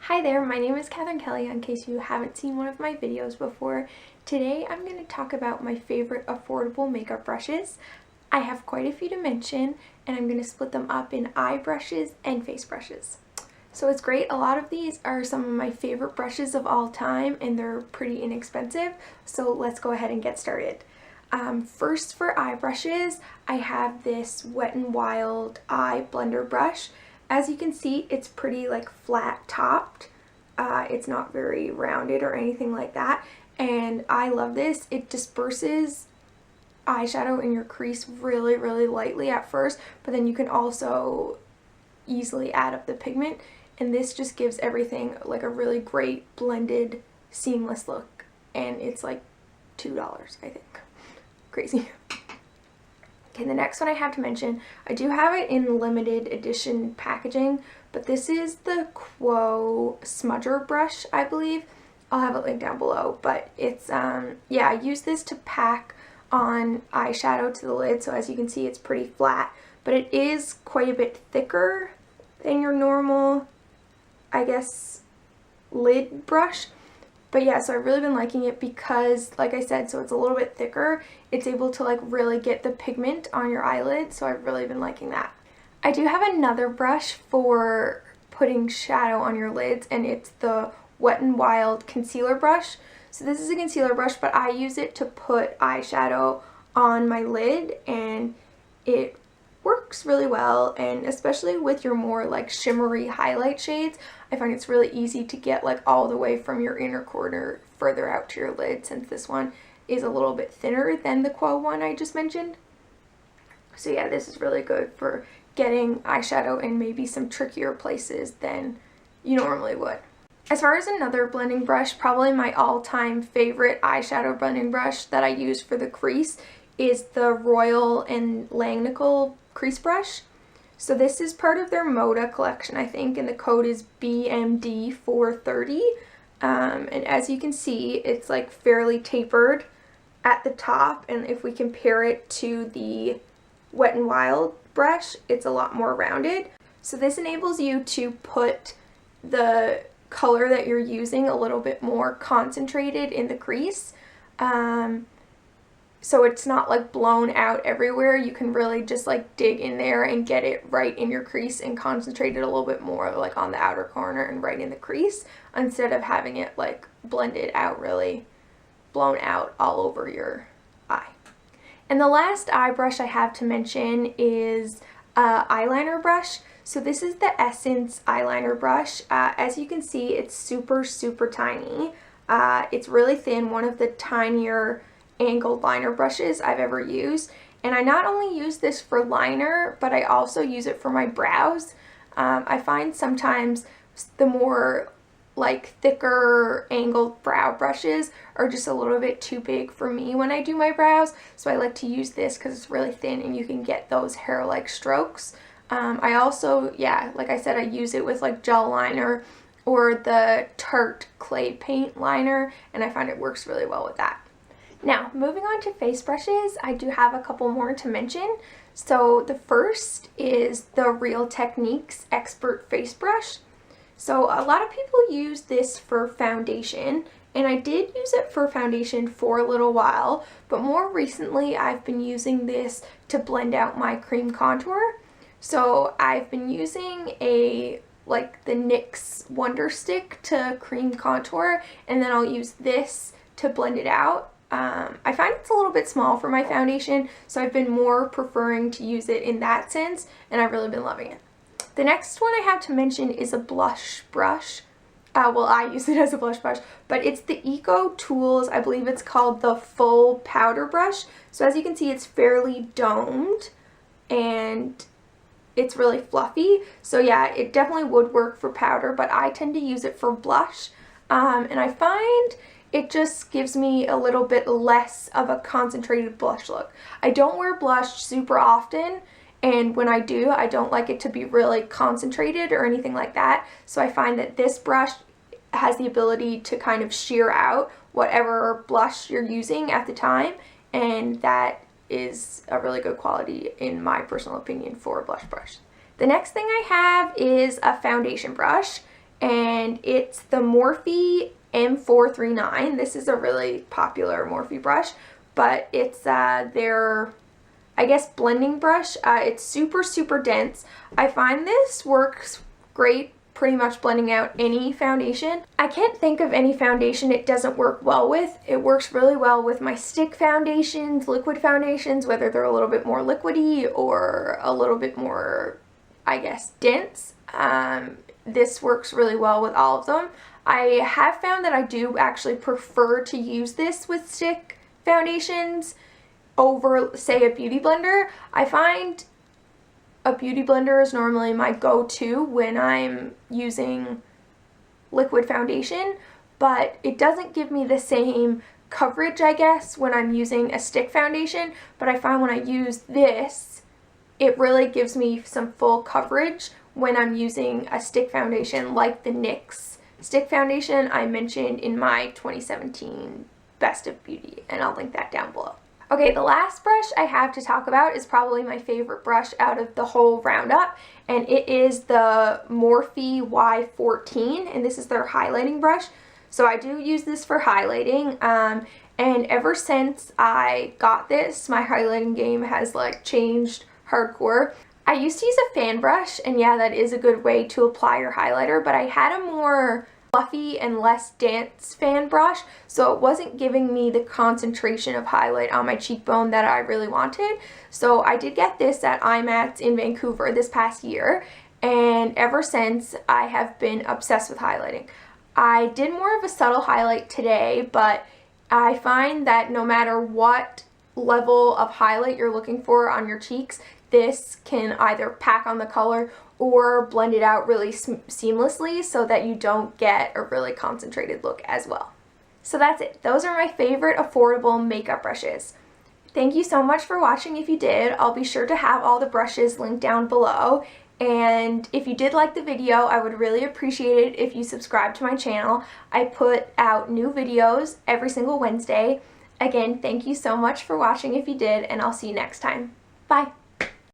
Hi there, my name is Catherine Kelly, in case you haven't seen one of my videos before. Today I'm going to talk about my favorite affordable makeup brushes. I have quite a few to mention, and I'm going to split them up in eye brushes and face brushes. So it's great, a lot of these are some of my favorite brushes of all time, and they're pretty inexpensive, so let's go ahead and get started. First, for eye brushes, I have this Wet n Wild eye blender brush. As you can see, it's pretty like flat topped. It's not very rounded or anything like that, and I love this. It disperses eyeshadow in your crease really lightly at first, but then you can also easily add up the pigment, and this just gives everything like a really great blended seamless look, and it's like $2, I think. Crazy. Okay, the next one I have to mention, I do have it in limited edition packaging, but this is the Quo Smudger brush, I believe. I'll have it linked down below, but it's, yeah, I use this to pack on eyeshadow to the lid, so as you can see, it's pretty flat, but it is quite a bit thicker than your normal, I guess, lid brush. But yeah, so I've really been liking it because, like I said, so it's a little bit thicker. It's able to like really get the pigment on your eyelid, so I've really been liking that. I do have another brush for putting shadow on your lids, and it's the Wet n Wild concealer brush. So this is a concealer brush, but I use it to put eyeshadow on my lid, and it works really well, and especially with your more like shimmery highlight shades, I find it's really easy to get like all the way from your inner corner further out to your lid, since this one is a little bit thinner than the Quo one I just mentioned. So yeah, this is really good for getting eyeshadow in maybe some trickier places than you normally would. As far as another blending brush, probably my all-time favorite eyeshadow blending brush that I use for the crease is the Royal and Langnickel crease brush. So this is part of their Moda collection, I think, and the code is BMD430. And as you can see, it's like fairly tapered at the top, and if we compare it to the Wet n Wild brush, it's a lot more rounded. So this enables you to put the color that you're using a little bit more concentrated in the crease. So it's not like blown out everywhere. You can really just like dig in there and get it right in your crease and concentrate it a little bit more like on the outer corner and right in the crease, instead of having it like blended out, really blown out all over your eye. And the last eye brush I have to mention is eyeliner brush. So this is the Essence eyeliner brush. As you can see, it's super tiny. It's really thin, one of the tinier angled liner brushes I've ever used, and I not only use this for liner, but I also use it for my brows. I find sometimes the more like thicker angled brow brushes are just a little bit too big for me when I do my brows, so I like to use this because it's really thin and you can get those hair-like strokes. I also, yeah, like I said, I use it with like gel liner or the Tarte clay paint liner, and I find it works really well with that. Now, moving on to face brushes, I do have a couple more to mention. So the first is the Real Techniques Expert Face Brush. So a lot of people use this for foundation, and I did use it for foundation for a little while, but more recently I've been using this to blend out my cream contour. So I've been using like the NYX Wonder Stick to cream contour, and then I'll use this to blend it out. I find it's a little bit small for my foundation, so I've been more preferring to use it in that sense, and I've really been loving it. The next one I have to mention is a blush brush. Well, I use it as a blush brush, but it's the Ecotools, I believe it's called the Full Powder Brush. So as you can see, it's fairly domed, and it's really fluffy. So yeah, it definitely would work for powder, but I tend to use it for blush, and I find it just gives me a little bit less of a concentrated blush look. I don't wear blush super often, and when I do, I don't like it to be really concentrated or anything like that. So I find that this brush has the ability to kind of sheer out whatever blush you're using at the time, and that is a really good quality in my personal opinion for a blush brush. The next thing I have is a foundation brush, and it's the Morphe M439. This is a really popular Morphe brush, but it's their, I guess, blending brush. It's super dense. I find this works great pretty much blending out any foundation. I can't think of any foundation it doesn't work well with. It works really well with my stick foundations, liquid foundations, whether they're a little bit more liquidy or a little bit more, I guess, dense. This works really well with all of them. I have found that I do actually prefer to use this with stick foundations over, say, a beauty blender. I find a beauty blender is normally my go-to when I'm using liquid foundation, but it doesn't give me the same coverage, I guess, when I'm using a stick foundation. But I find when I use this, it really gives me some full coverage when I'm using a stick foundation, like the NYX stick foundation I mentioned in my 2017 Best of Beauty, and I'll link that down below. Okay, the last brush I have to talk about is probably my favorite brush out of the whole roundup, and it is the Morphe Y14, and this is their highlighting brush. So I do use this for highlighting, and ever since I got this, my highlighting game has like changed hardcore. I used to use a fan brush, and yeah, that is a good way to apply your highlighter, but I had a more fluffy and less dense fan brush, so it wasn't giving me the concentration of highlight on my cheekbone that I really wanted. So I did get this at IMATS in Vancouver this past year, and ever since I have been obsessed with highlighting. I did more of a subtle highlight today, but I find that no matter what level of highlight you're looking for on your cheeks, this can either pack on the color or blend it out really seamlessly so that you don't get a really concentrated look as well. So that's it. Those are my favorite affordable makeup brushes. Thank you so much for watching if you did. I'll be sure to have all the brushes linked down below. And if you did like the video, I would really appreciate it if you subscribe to my channel. I put out new videos every single Wednesday. Again, thank you so much for watching if you did, and I'll see you next time. Bye!